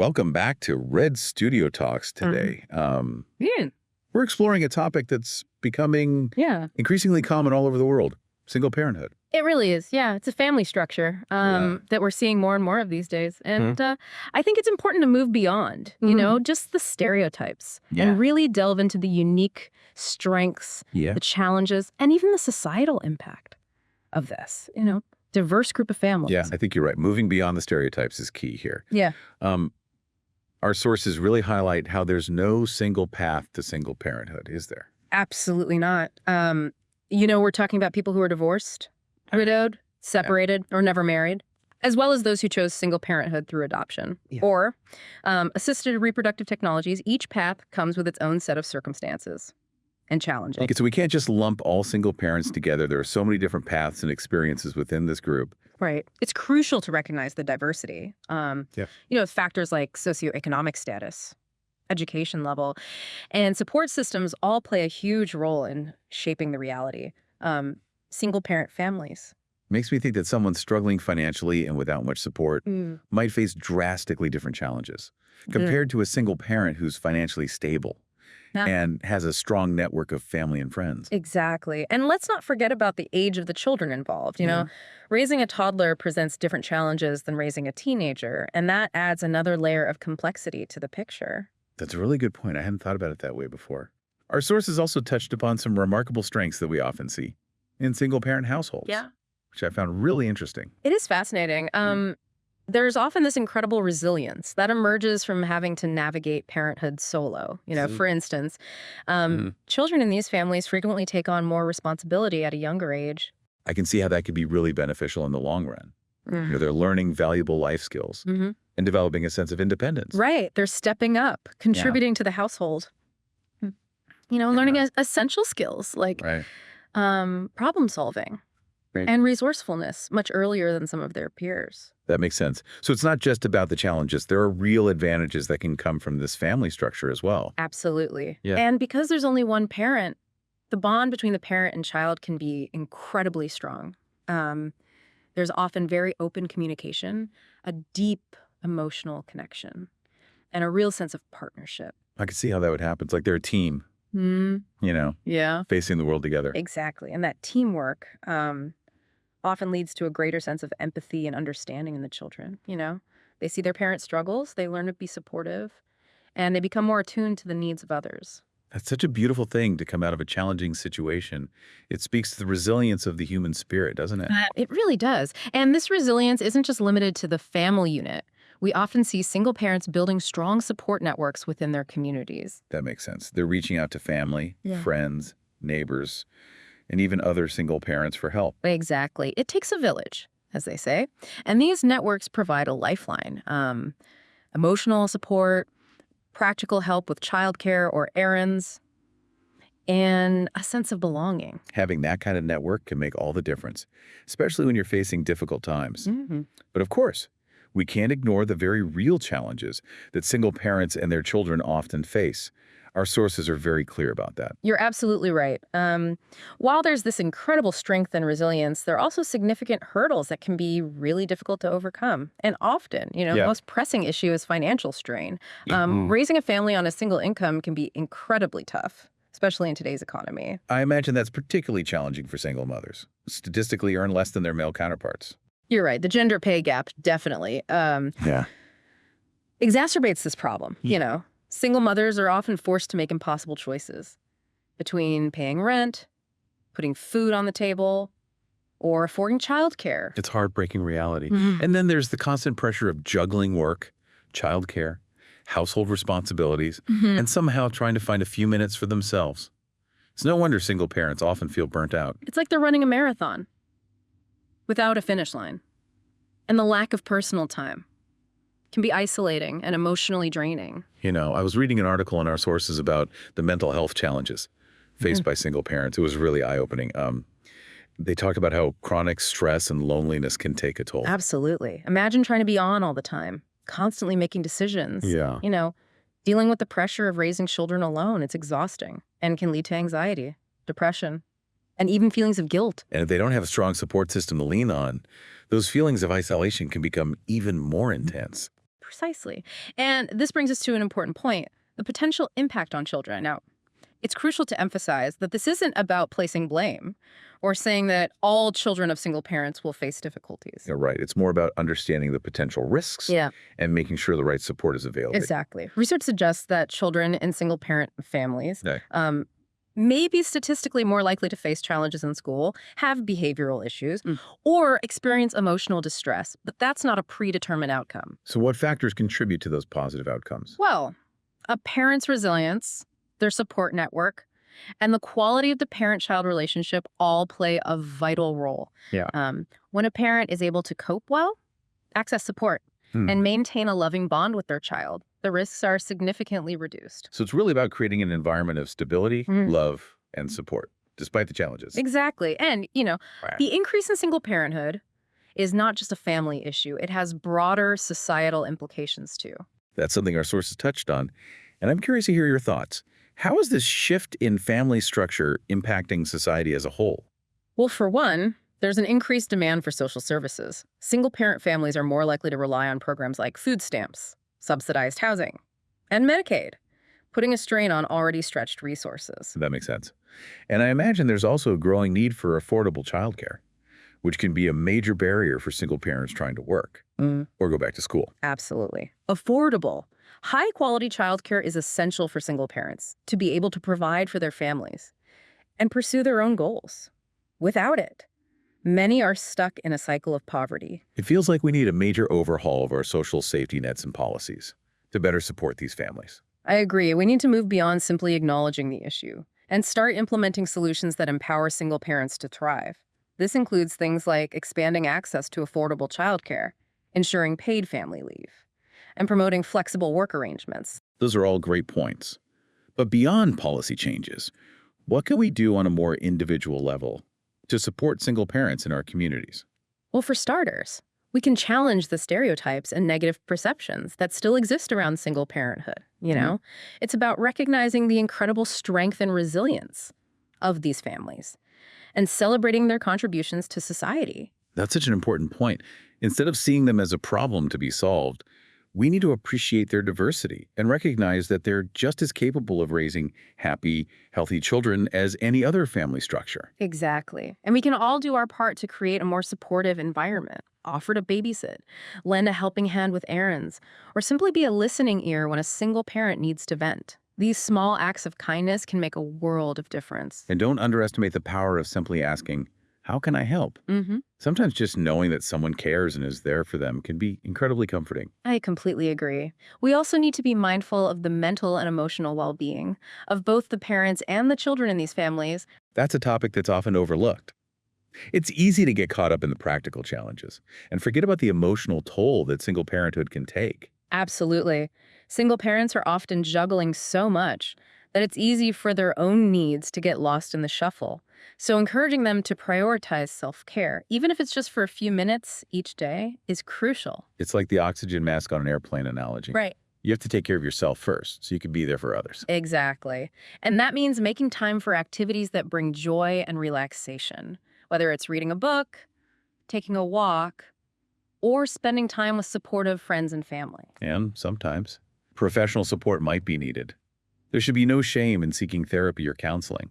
welcome back to Red Studio Talks today. Yeah. We're exploring a topic that's becoming increasingly common all over the world, single parenthood. It really is. Yeah, it's a family structure that we're seeing more and more of these days. And I think it's important to move beyond, you know, just the stereotypes and really delve into the unique strengths, the challenges, and even the societal impact of this, you know, diverse group of families. Yeah, I think you're right. Moving beyond the stereotypes is key here. Yeah. Our sources really highlight how there's no single path to single parenthood, is there? Absolutely not. You know, we're talking about people who are divorced, widowed, separated, or never married, as well as those who chose single parenthood through adoption or assisted reproductive technologies. Each path comes with its own set of circumstances and challenges. Okay, so we can't just lump all single parents together. There are so many different paths and experiences within this group. Right. It's crucial to recognize the diversity. You know, factors like socioeconomic status, education level, and support systems all play a huge role in shaping the reality. Single parent families. Makes me think that someone struggling financially and without much support might face drastically different challenges compared to a single parent who's financially stable and has a strong network of family and friends. Exactly. And let's not forget about the age of the children involved. You know, raising a toddler presents different challenges than raising a teenager, and that adds another layer of complexity to the picture. That's a really good point. I hadn't thought about it that way before. Our sources also touched upon some remarkable strengths that we often see in single-parent households, which I found really interesting. It is fascinating. There's often this incredible resilience that emerges from having to navigate parenthood solo. You know, for instance, children in these families frequently take on more responsibility at a younger age. I can see how that could be really beneficial in the long run. You know, they're learning valuable life skills and developing a sense of independence. Right. They're stepping up, contributing to the household. You know, learning essential skills like problem solving and resourcefulness much earlier than some of their peers. That makes sense. So it's not just about the challenges. There are real advantages that can come from this family structure as well. Absolutely. And because there's only one parent, the bond between the parent and child can be incredibly strong. There's often very open communication, a deep emotional connection, and a real sense of partnership. I can see how that would happen. It's like they're a team, you know, facing the world together. Exactly. And that teamwork often leads to a greater sense of empathy and understanding in the children. You know, they see their parents' struggles, they learn to be supportive, and they become more attuned to the needs of others. That's such a beautiful thing to come out of a challenging situation. It speaks to the resilience of the human spirit, doesn't it? It really does. And this resilience isn't just limited to the family unit. We often see single parents building strong support networks within their communities. That makes sense. They're reaching out to family, friends, neighbors, and even other single parents for help. Exactly. It takes a village, as they say. And these networks provide a lifeline, emotional support, practical help with childcare or errands, and a sense of belonging. Having that kind of network can make all the difference, especially when you're facing difficult times. But of course, we can't ignore the very real challenges that single parents and their children often face. Our sources are very clear about that. You're absolutely right. While there's this incredible strength and resilience, there are also significant hurdles that can be really difficult to overcome. And often, you know, the most pressing issue is financial strain. Raising a family on a single income can be incredibly tough, especially in today's economy. I imagine that's particularly challenging for single mothers. Statistically earn less than their male counterparts. You're right. The gender pay gap definitely exacerbates this problem, you know. Single mothers are often forced to make impossible choices between paying rent, putting food on the table, or affording childcare. It's heartbreaking reality. And then there's the constant pressure of juggling work, childcare, household responsibilities, and somehow trying to find a few minutes for themselves. It's no wonder single parents often feel burnt out. It's like they're running a marathon without a finish line. And the lack of personal time can be isolating and emotionally draining. You know, I was reading an article in our sources about the mental health challenges faced by single parents. It was really eye-opening. They talked about how chronic stress and loneliness can take a toll. Absolutely. Imagine trying to be on all the time, constantly making decisions. Yeah. You know, dealing with the pressure of raising children alone. It's exhausting and can lead to anxiety, depression, and even feelings of guilt. And if they don't have a strong support system to lean on, those feelings of isolation can become even more intense. Precisely. And this brings us to an important point, the potential impact on children. Now, it's crucial to emphasize that this isn't about placing blame or saying that all children of single parents will face difficulties. You're right. It's more about understanding the potential risks and making sure the right support is available. Exactly. Research suggests that children in single-parent families Okay. may be statistically more likely to face challenges in school, have behavioral issues, or experience emotional distress. But that's not a predetermined outcome. So what factors contribute to those positive outcomes? Well, a parent's resilience, their support network, and the quality of the parent-child relationship all play a vital role. When a parent is able to cope well, access support, and maintain a loving bond with their child, the risks are significantly reduced. So it's really about creating an environment of stability, love, and support, despite the challenges. Exactly. And, the increase in single parenthood is not just a family issue. It has broader societal implications, too. That's something our sources touched on. And I'm curious to hear your thoughts. How is this shift in family structure impacting society as a whole? Well, for one, there's an increased demand for social services. Single-parent families are more likely to rely on programs like food stamps, subsidized housing, and Medicaid, putting a strain on already stretched resources. That makes sense. And I imagine there's also a growing need for affordable childcare, which can be a major barrier for single parents trying to work or go back to school. Absolutely. Affordable. High-quality childcare is essential for single parents to be able to provide for their families and pursue their own goals. Without it, many are stuck in a cycle of poverty. It feels like we need a major overhaul of our social safety nets and policies to better support these families. I agree. We need to move beyond simply acknowledging the issue and start implementing solutions that empower single parents to thrive. This includes things like expanding access to affordable childcare, ensuring paid family leave, and promoting flexible work arrangements. Those are all great points. But beyond policy changes, what can we do on a more individual level to support single parents in our communities? Well, for starters, we can challenge the stereotypes and negative perceptions that still exist around single parenthood. It's about recognizing the incredible strength and resilience of these families and celebrating their contributions to society. That's such an important point. Instead of seeing them as a problem to be solved, we need to appreciate their diversity and recognize that they're just as capable of raising happy, healthy children as any other family structure. Exactly. And we can all do our part to create a more supportive environment, offer to babysit, lend a helping hand with errands, or simply be a listening ear when a single parent needs to vent. These small acts of kindness can make a world of difference. And don't underestimate the power of simply asking, how can I help? Sometimes just knowing that someone cares and is there for them can be incredibly comforting. I completely agree. We also need to be mindful of the mental and emotional well-being of both the parents and the children in these families. That's a topic that's often overlooked. It's easy to get caught up in the practical challenges and forget about the emotional toll that single parenthood can take. Absolutely. Single parents are often juggling so much that it's easy for their own needs to get lost in the shuffle. So encouraging them to prioritize self-care, even if it's just for a few minutes each day, is crucial. It's like the oxygen mask on an airplane analogy. Right. You have to take care of yourself first so you can be there for others. Exactly. And that means making time for activities that bring joy and relaxation, whether it's reading a book, taking a walk, or spending time with supportive friends and family. And sometimes, professional support might be needed. There should be no shame in seeking therapy or counseling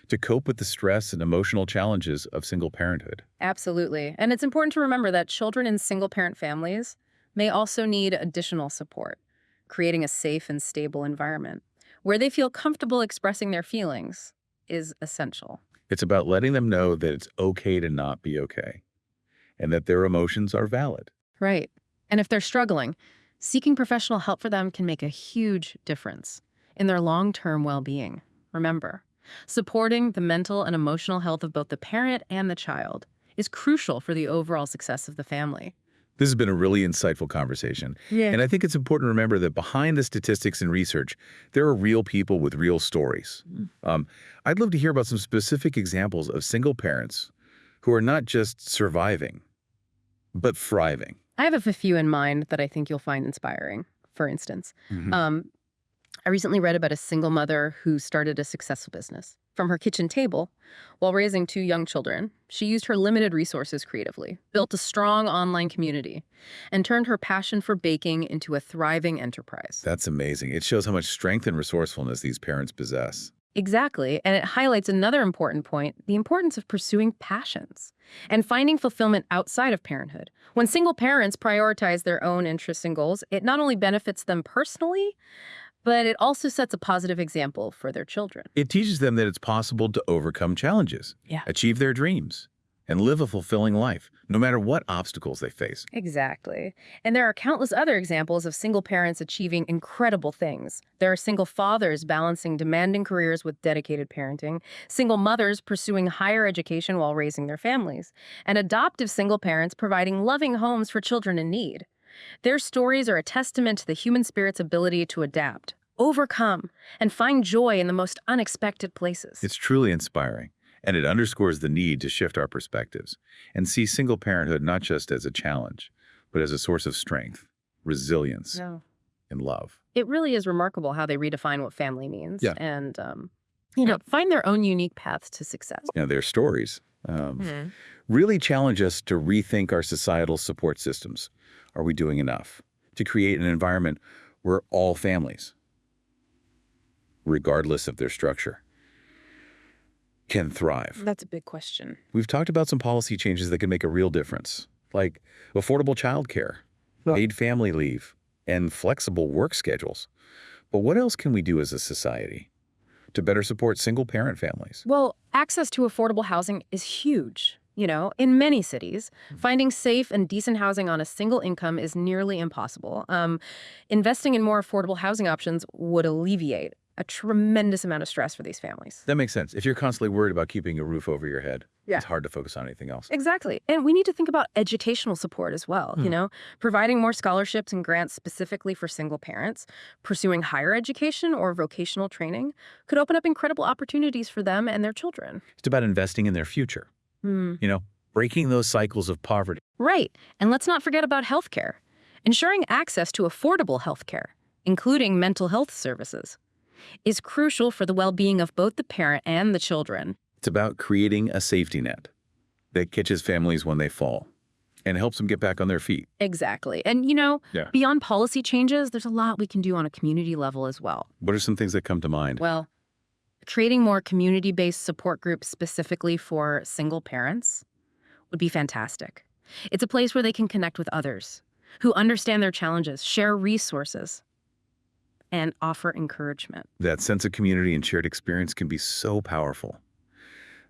to cope with the stress and emotional challenges of single parenthood. Absolutely. And it's important to remember that children in single-parent families may also need additional support, creating a safe and stable environment where they feel comfortable expressing their feelings is essential. It's about letting them know that it's okay to not be okay and that their emotions are valid. Right. And if they're struggling, seeking professional help for them can make a huge difference in their long-term well-being. Remember, supporting the mental and emotional health of both the parent and the child is crucial for the overall success of the family. This has been a really insightful conversation. And I think it's important to remember that behind the statistics and research, there are real people with real stories. I'd love to hear about some specific examples of single parents who are not just surviving, but thriving. I have a few in mind that I think you'll find inspiring. For instance, I recently read about a single mother who started a successful business from her kitchen table. While raising 2 young children, she used her limited resources creatively, built a strong online community, and turned her passion for baking into a thriving enterprise. That's amazing. It shows how much strength and resourcefulness these parents possess. Exactly, and it highlights another important point, the importance of pursuing passions and finding fulfillment outside of parenthood. When single parents prioritize their own interests and goals, it not only benefits them personally, but it also sets a positive example for their children. It teaches them that it's possible to overcome challenges, achieve their dreams, and live a fulfilling life, no matter what obstacles they face. Exactly. And there are countless other examples of single parents achieving incredible things. There are single fathers balancing demanding careers with dedicated parenting, single mothers pursuing higher education while raising their families, and adoptive single parents providing loving homes for children in need. Their stories are a testament to the human spirit's ability to adapt, overcome, and find joy in the most unexpected places. It's truly inspiring, and it underscores the need to shift our perspectives and see single parenthood not just as a challenge, but as a source of strength, resilience, and love. It really is remarkable how they redefine what family means and, find their own unique paths to success. Their stories really challenge us to rethink our societal support systems. Are we doing enough to create an environment where all families, regardless of their structure, can thrive? That's a big question. We've talked about some policy changes that can make a real difference, like affordable childcare, paid family leave, and flexible work schedules. But what else can we do as a society to better support single-parent families? Well, access to affordable housing is huge. In many cities, finding safe and decent housing on a single income is nearly impossible. Investing in more affordable housing options would alleviate a tremendous amount of stress for these families. That makes sense. If you're constantly worried about keeping a roof over your head, it's hard to focus on anything else. Exactly. And we need to think about educational support as well, providing more scholarships and grants specifically for single parents, pursuing higher education or vocational training could open up incredible opportunities for them and their children. It's about investing in their future, breaking those cycles of poverty. Right. And let's not forget about healthcare. Ensuring access to affordable healthcare, including mental health services, is crucial for the well-being of both the parent and the children. It's about creating a safety net that catches families when they fall and helps them get back on their feet. Exactly. And, beyond policy changes, there's a lot we can do on a community level as well. What are some things that come to mind? Well, creating more community-based support groups specifically for single parents would be fantastic. It's a place where they can connect with others who understand their challenges, share resources, and offer encouragement. That sense of community and shared experience can be so powerful,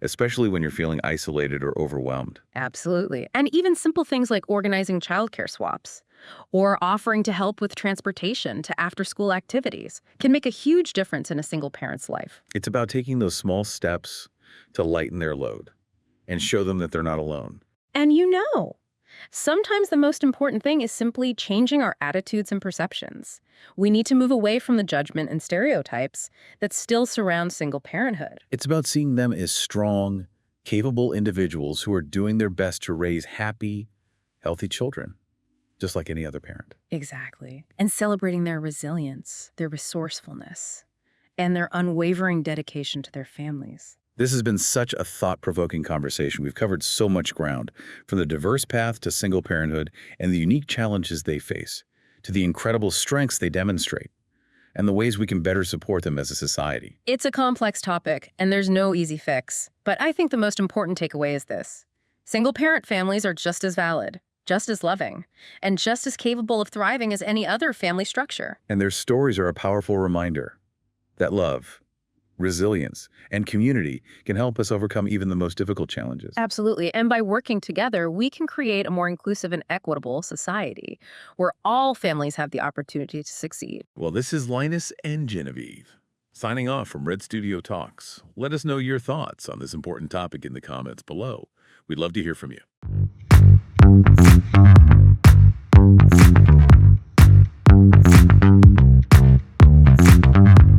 especially when you're feeling isolated or overwhelmed. Absolutely. And even simple things like organizing childcare swaps or offering to help with transportation to after-school activities can make a huge difference in a single parent's life. It's about taking those small steps to lighten their load and show them that they're not alone. And sometimes the most important thing is simply changing our attitudes and perceptions. We need to move away from the judgment and stereotypes that still surround single parenthood. It's about seeing them as strong, capable individuals who are doing their best to raise happy, healthy children, just like any other parent. Exactly. And celebrating their resilience, their resourcefulness, and their unwavering dedication to their families. This has been such a thought-provoking conversation. We've covered so much ground, from the diverse path to single parenthood and the unique challenges they face, to the incredible strengths they demonstrate, and the ways we can better support them as a society. It's a complex topic, and there's no easy fix. But I think the most important takeaway is this. Single-parent families are just as valid, just as loving, and just as capable of thriving as any other family structure. And their stories are a powerful reminder that love, resilience, and community can help us overcome even the most difficult challenges. Absolutely. And by working together, we can create a more inclusive and equitable society where all families have the opportunity to succeed. Well, this is Linus and Genevieve, signing off from Red Studio Talks. Let us know your thoughts on this important topic in the comments below. We'd love to hear from you.